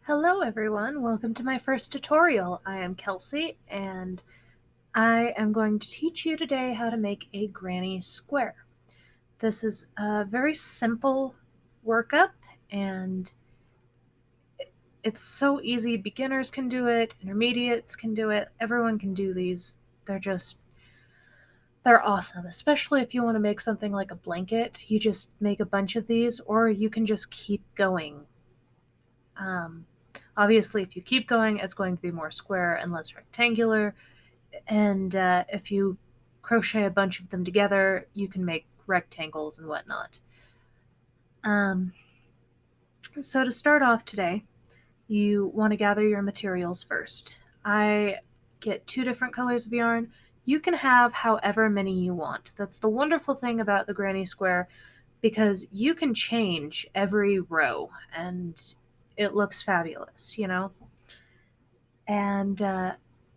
Hello everyone, welcome to my first tutorial. I am Kelsey and I am going to teach you today how to make a granny square. This is a very simple workup and it's so easy. Beginners can do it, intermediates can do it, everyone can do these. They're awesome, especially if you want to make something like a blanket. You just make a bunch of these or you can just keep going. Um, Obviously, if you keep going, it's going to be more square and less rectangular. And if you crochet a bunch of them together, you can make rectangles and whatnot. Um, so to start off today, you want to gather your materials first. I get 2 different colors of yarn. You can have however many you want. That's the wonderful thing about the granny square, because you can change every row and it looks fabulous, you know? And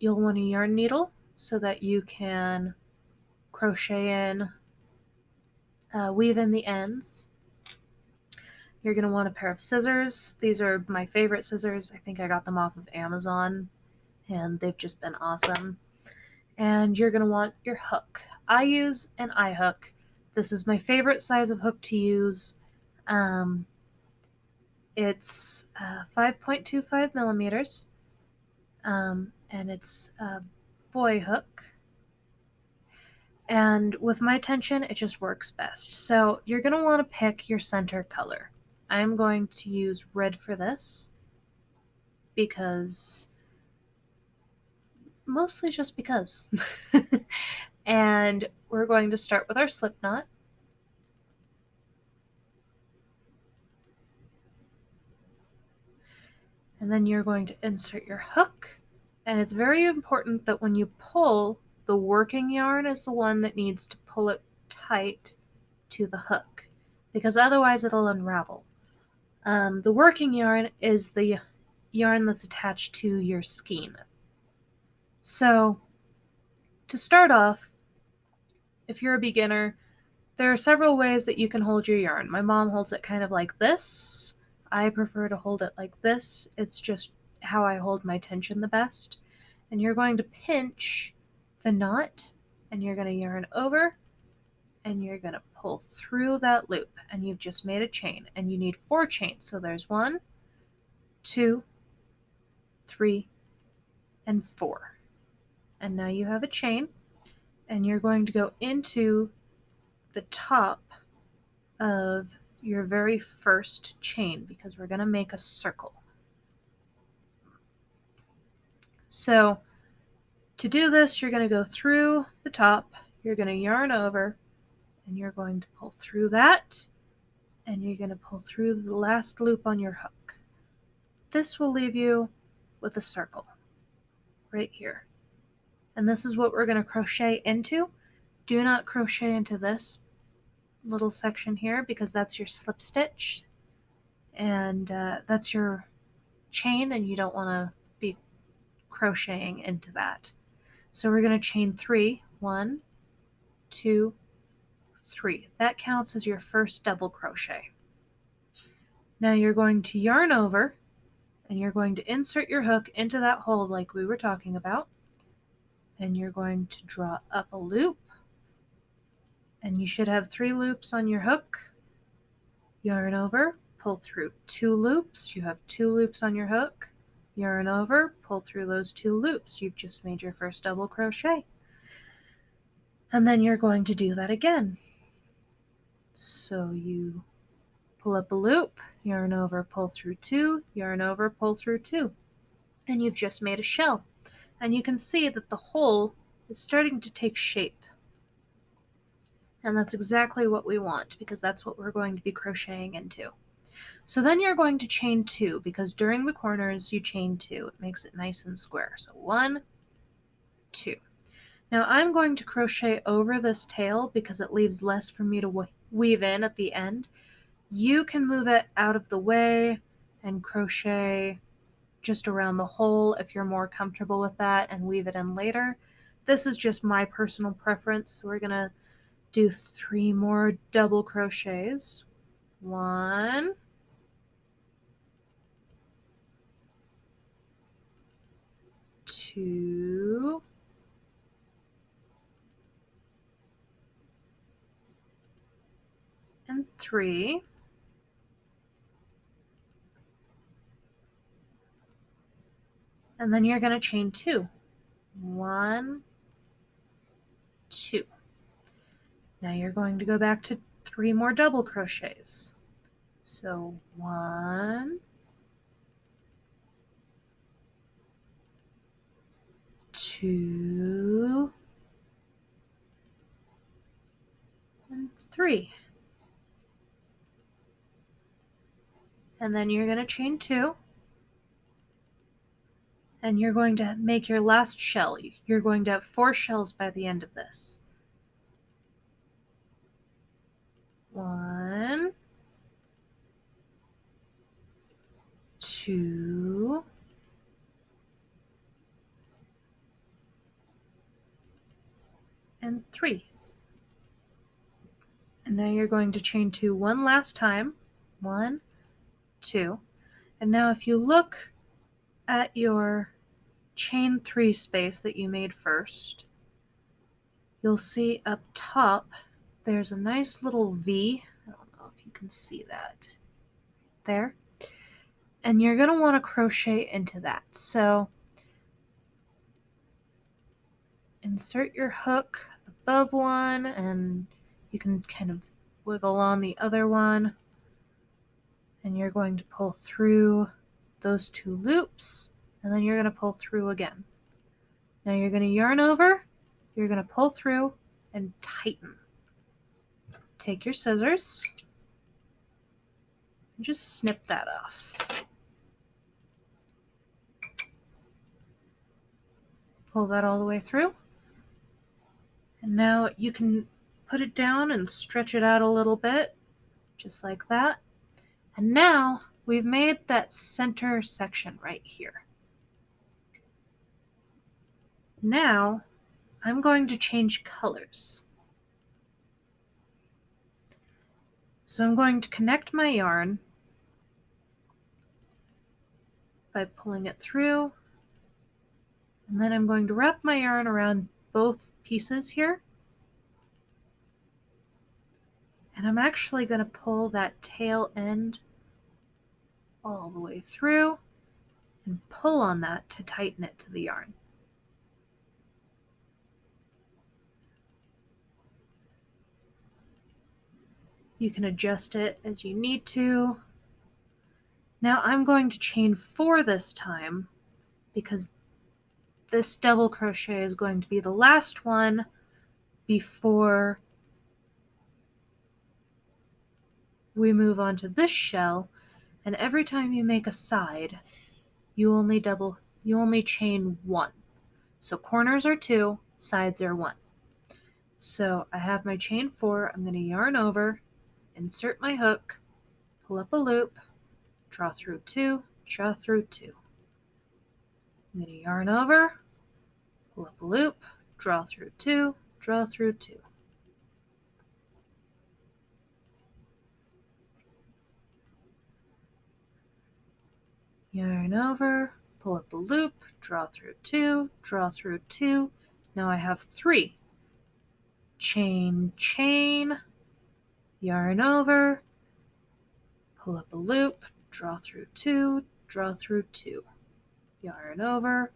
you'll want a yarn needle so that you can crochet in, weave in the ends. You're going to want a pair of scissors. These are my favorite scissors. I think I got them off of Amazon and they've just been awesome. And you're going to want your hook. I use an eye hook. This is my favorite size of hook to use. It's 5.25 millimeters, and it's a boy hook. And with my tension, it just works best. So you're going to want to pick your center color. I'm going to use red for this because, mostly just because. And we're going to start with our slip knot. And then you're going to insert your hook. And it's very important that when you pull, the working yarn is the one that needs to pull it tight to the hook, because otherwise it'll unravel. The working yarn is the yarn that's attached to your skein. So to start off, if you're a beginner, there are several ways that you can hold your yarn. My mom holds it kind of like this. I prefer to hold it like this. It's just how I hold my tension the best. And you're going to pinch the knot and you're going to yarn over and you're going to pull through that loop, and you've just made a chain, and you need 4 chains. So there's 1, 2, 3, and 4. And now you have a chain, and you're going to go into the top of your very first chain because we're going to make a circle. So to do this, you're going to go through the top, you're going to yarn over, and you're going to pull through that, and you're going to pull through the last loop on your hook. This will leave you with a circle right here. And this is what we're going to crochet into. Do not crochet into this little section here because that's your slip stitch, and that's your chain, and you don't want to be crocheting into that. So we're going to chain 3. 1, 2, 3. That counts as your first double crochet. Now you're going to yarn over and you're going to insert your hook into that hole like we were talking about, and you're going to draw up a loop, and you should have 3 loops on your hook. Yarn over, pull through 2 loops. You have 2 loops on your hook. Yarn over, pull through those 2 loops. You've just made your first double crochet. And then you're going to do that again. So you pull up a loop, yarn over, pull through 2, yarn over, pull through 2. And you've just made a shell. And you can see that the hole is starting to take shape. And that's exactly what we want because that's what we're going to be crocheting into. So then you're going to chain 2 because during the corners you chain 2. It makes it nice and square. So 1, 2. Now I'm going to crochet over this tail because it leaves less for me to weave in at the end. You can move it out of the way and crochet just around the hole if you're more comfortable with that and weave it in later. This is just my personal preference. So we're going to do 3 more double crochets. 1, 2, and 3. And then you're going to chain 2. 1, 2. Now you're going to go back to 3 more double crochets. So 1, 2, and 3. And then you're going to chain 2. And you're going to make your last shell. You're going to have 4 shells by the end of this. 1, 2, and 3. And now you're going to chain 2 one last time. 1, 2. And now if you look at your chain 3 space that you made first, you'll see up top there's a nice little V. I don't know if you can see that there. And you're going to want to crochet into that. So insert your hook above one, and you can kind of wiggle on the other one, and you're going to pull through those 2 loops, and then you're going to pull through again. Now you're going to yarn over, you're going to pull through and tighten. Take your scissors and just snip that off. Pull that all the way through. And now you can put it down and stretch it out a little bit, just like that. And now we've made that center section right here. Now I'm going to change colors. So I'm going to connect my yarn by pulling it through, and then I'm going to wrap my yarn around both pieces here. And I'm actually going to pull that tail end all the way through and pull on that to tighten it to the yarn. You can adjust it as you need to. Now I'm going to chain 4 this time, because this double crochet is going to be the last one before we move on to this shell. And every time you make a side, you only chain 1. So corners are 2, sides are 1. So I have my chain 4. I'm going to yarn over, insert my hook, pull up a loop, draw through 2, draw through 2. I'm going to yarn over, pull up a loop, draw through 2, draw through 2. Yarn over, pull up a loop, draw through 2, draw through 2. Now I have 3. Chain, chain, yarn over, pull up a loop, draw through 2, draw through 2. Yarn over,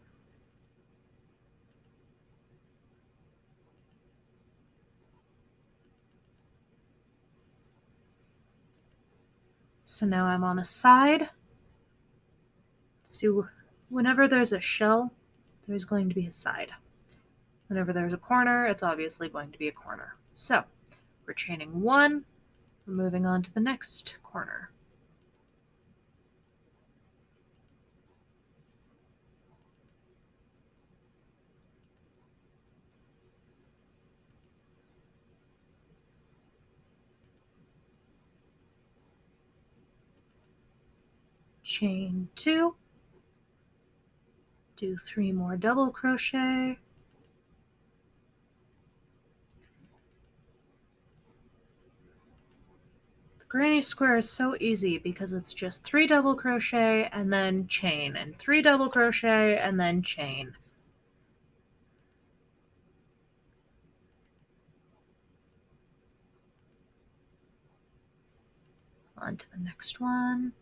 so now I'm on a side. So whenever there's a shell, there's going to be a side. Whenever there's a corner, it's obviously going to be a corner. So we're chaining 1, we're moving on to the next corner. Chain 2, do 3 more double crochet, the granny square is so easy because it's just 3 double crochet and then chain, and 3 double crochet and then chain. On to the next one.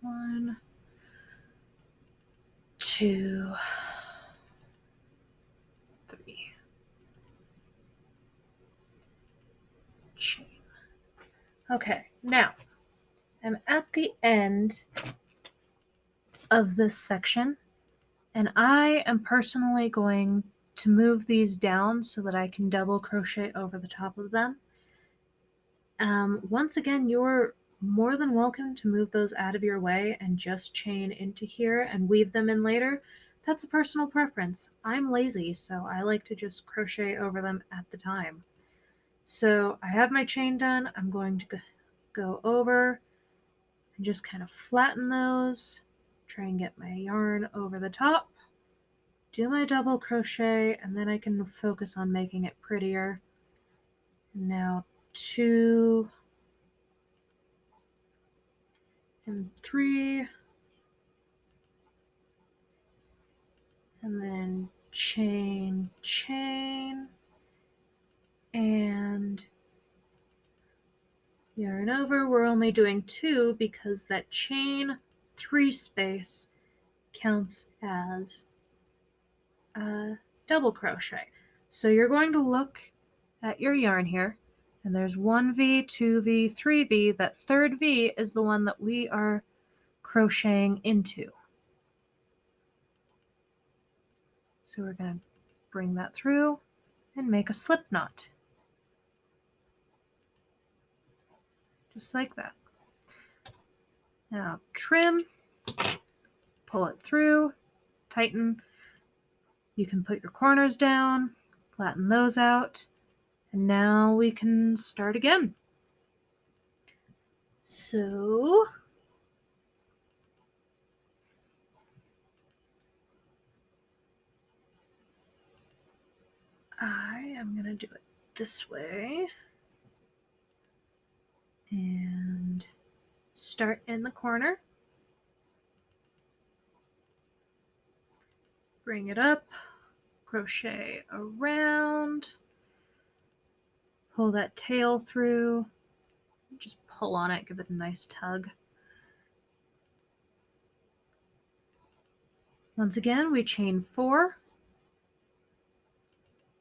One, two, three. Chain. Okay, now I'm at the end of this section, and I am personally going to move these down so that I can double crochet over the top of them. Once again, you're more than welcome to move those out of your way and just chain into here and weave them in later. That's a personal preference. I'm lazy, so I like to just crochet over them at the time. So I have my chain done. I'm going to go over and just kind of flatten those, try and get my yarn over the top, do my double crochet, and then I can focus on making it prettier. Now 2 and 3, and then chain, chain, and yarn over. We're only doing 2 because that chain 3 space counts as a double crochet. So you're going to look at your yarn here, and there's 1V, 2V, 3V. That third V is the one that we are crocheting into. So we're going to bring that through and make a slip knot. Just like that. Now trim, pull it through, tighten. You can put your corners down, flatten those out, and now we can start again. So I am going to do it this way and start in the corner. Bring it up, crochet around, pull that tail through, just pull on it, give it a nice tug. Once again, we chain 4.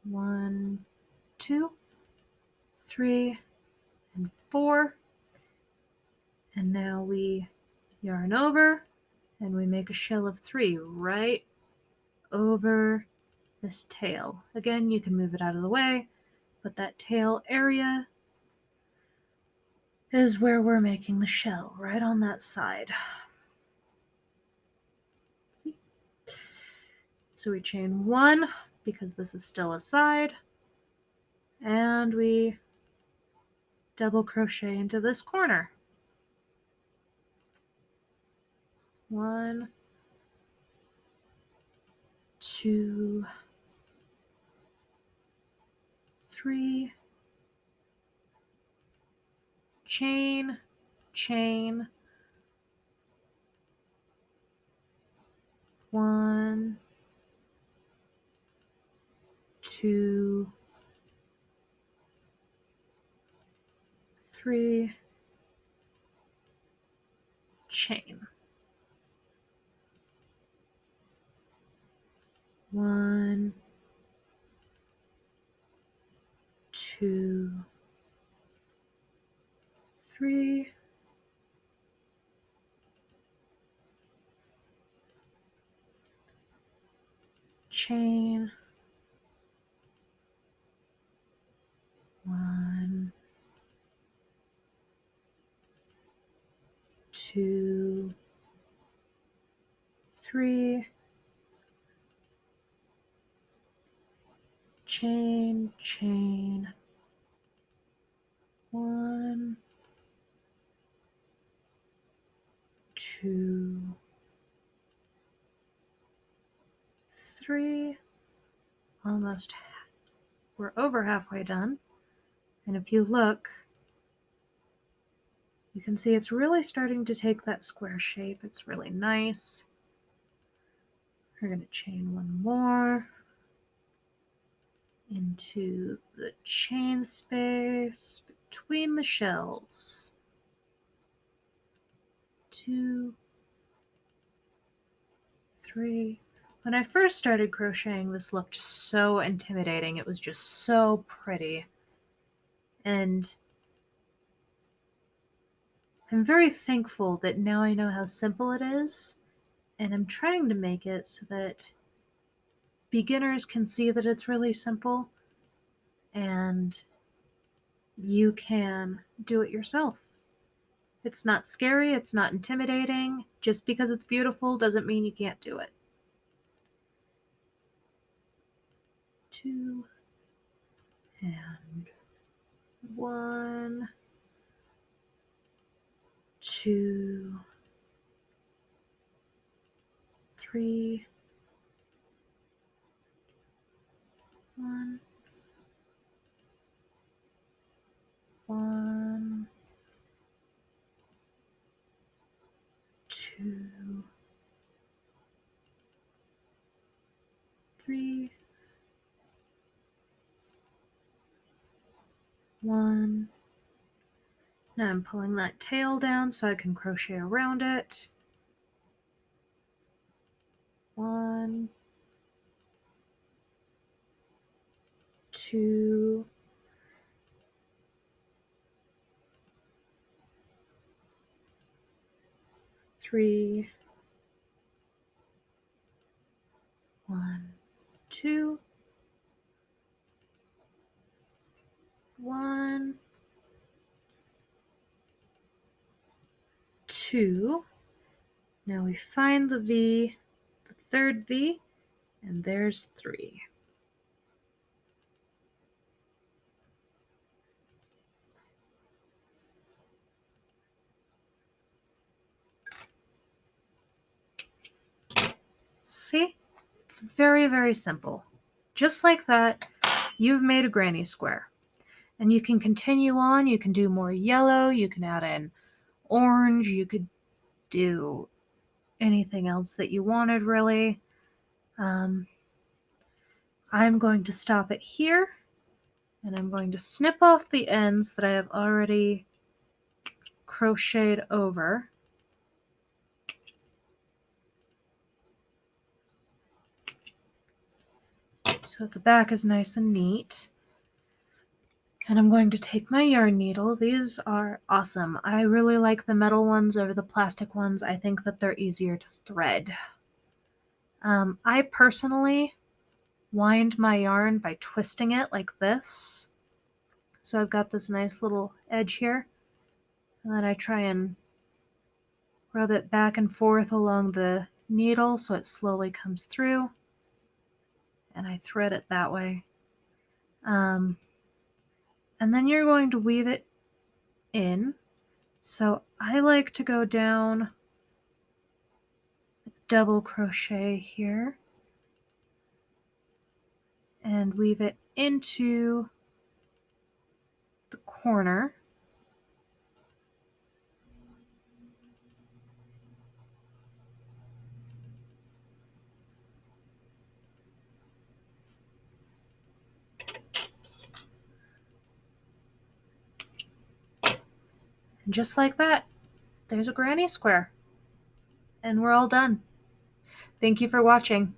1, 2, 3, and 4. And now we yarn over and we make a shell of 3 right over this tail. Again, you can move it out of the way, but that tail area is where we're making the shell, right on that side. See? So we chain 1 because this is still a side, and we double crochet into this corner. 1, 2, 3, chain, chain, 1, 2, 3, chain. 1, 2, 3, chain, 1, 2, 3, chain, chain, 1, 2, 3, almost, we're over halfway done. And if you look, you can see it's really starting to take that square shape. It's really nice. We're going to chain one more into the chain space between the shells. 2, 3. When I first started crocheting, this looked so intimidating. It was just so pretty. And I'm very thankful that now I know how simple it is, and I'm trying to make it so that beginners can see that it's really simple and you can do it yourself. It's not scary, it's not intimidating. Just because it's beautiful doesn't mean you can't do it. 2 and 1, 2, 3, 1, 1, 2, 3, 1. Now I'm pulling that tail down so I can crochet around it. 1, 2, 3, 1, 2, 1, 2. Now we find the V, the third V, and there's 3. See? It's very, very simple. Just like that, you've made a granny square. And you can continue on, you can do more yellow, you can add in orange, you could do anything else that you wanted, really. I'm going to stop it here, and I'm going to snip off the ends that I have already crocheted over. So the back is nice and neat. And I'm going to take my yarn needle. These are awesome. I really like the metal ones over the plastic ones. I think that they're easier to thread. I personally wind my yarn by twisting it like this. So I've got this nice little edge here. And then I try and rub it back and forth along the needle so it slowly comes through. And I thread it that way. And then you're going to weave it in. So I like to go down a double crochet here and weave it into the corner. And just like that, there's a granny square. And we're all done. Thank you for watching.